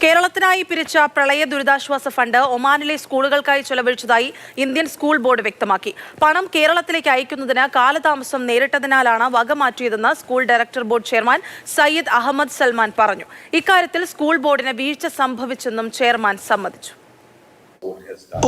കേരളത്തിനായി പിരിച്ച പ്രളയ ദുരിതാശ്വാസ ഫണ്ട് ഒമാനിലെ സ്കൂളുകൾക്കായി ചെലവഴിച്ചതായി ഇന്ത്യൻ സ്കൂൾ ബോർഡ് വ്യക്തമാക്കി. പണം കേരളത്തിലേക്ക് അയക്കുന്നതിന് കാലതാമസം നേരിട്ടതിനാലാണ് വക മാറ്റിയതെന്ന് school director board chairman Sayyid Ahmed Salman പറഞ്ഞു. ഇക്കാര്യത്തിൽ സ്കൂൾ ബോർഡിന് വീഴ്ച സംഭവിച്ചെന്നും ചെയർമാൻ സമ്മതിച്ചു.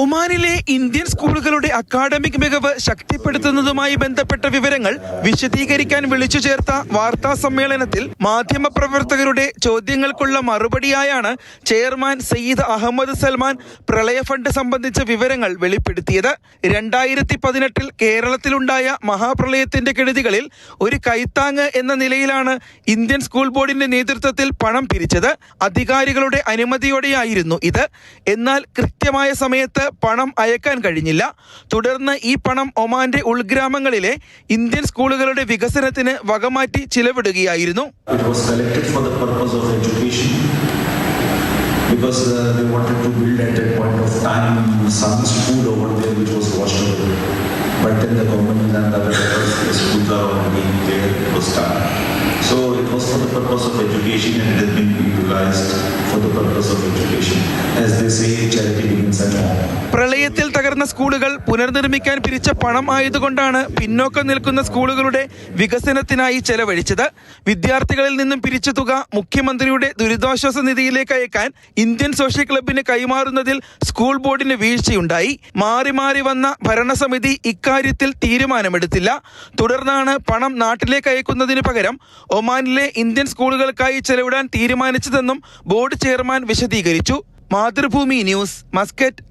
ഒമാനിലെ ഇന്ത്യൻ സ്കൂളുകളുടെ അക്കാഡമിക് മികവ് ശക്തിപ്പെടുത്തുന്നതുമായി ബന്ധപ്പെട്ട വിവരങ്ങൾ വിശദീകരിക്കാൻ വിളിച്ചു ചേർത്ത വാർത്താ സമ്മേളനത്തിൽ മാധ്യമപ്രവർത്തകരുടെ ചോദ്യങ്ങൾക്കുള്ള മറുപടിയായാണ് ചെയർമാൻ സയ്യിദ് അഹമ്മദ് സൽമാൻ പ്രളയ ഫണ്ട് സംബന്ധിച്ച വിവരങ്ങൾ വെളിപ്പെടുത്തിയത്. 2018 കേരളത്തിലുണ്ടായ മഹാപ്രളയത്തിന്റെ കെടുതികളിൽ ഒരു കൈത്താങ്ങ് എന്ന നിലയിലാണ് ഇന്ത്യൻ സ്കൂൾ ബോർഡിന്റെ നേതൃത്വത്തിൽ പണം പിരിച്ചത്. അധികാരികളുടെ അനുമതിയോടെയായിരുന്നു ഇത്. എന്നാൽ കൃത്യമായ സമയത്ത് പണം അയക്കാൻ കഴിഞ്ഞില്ല. തുടർന്ന് ഈ പണം ഒമാന്റെ ഉൾഗ്രാമങ്ങളിലെ ഇന്ത്യൻ സ്കൂളുകളുടെ വികസനത്തിന് വകമാറ്റി ചിലവിടുകയായിരുന്നു. Because they wanted to build at that point of time some school over there which was washed away. But then the government and the other schools are already there, it was done. So it was for the purpose of education and it has been utilized for the purpose of education. As they say, charity begins at home. പ്രളയത്തിൽ തകർന്ന സ്കൂളുകൾ പുനർനിർമ്മിക്കാൻ പിരിച്ച പണം ആയതുകൊണ്ടാണ് പിന്നോക്കം നിൽക്കുന്ന സ്കൂളുകളുടെ വികസനത്തിനായി ചെലവഴിച്ചത്. വിദ്യാർത്ഥികളിൽ നിന്നും പിരിച്ച തുക മുഖ്യമന്ത്രിയുടെ ദുരിതാശ്വാസ നിധിയിലേക്ക് അയക്കാൻ ഇന്ത്യൻ സോഷ്യൽ ക്ലബിന് കൈമാറുന്നതിൽ സ്കൂൾ ബോർഡിന് വീഴ്ചയുണ്ടായി. മാറി മാറി വന്ന ഭരണസമിതി ഇക്കാര്യത്തിൽ തീരുമാനമെടുത്തില്ല. തുടർന്നാണ് പണം നാട്ടിലേക്ക് അയക്കുന്നതിന് പകരം ഒമാനിലെ ഇന്ത്യൻ സ്കൂളുകൾക്കായി ചെലവിടാൻ തീരുമാനിച്ചതെന്നും ബോർഡ് ചെയർമാൻ വിശദീകരിച്ചു. Mathrubhumi news, Muscat.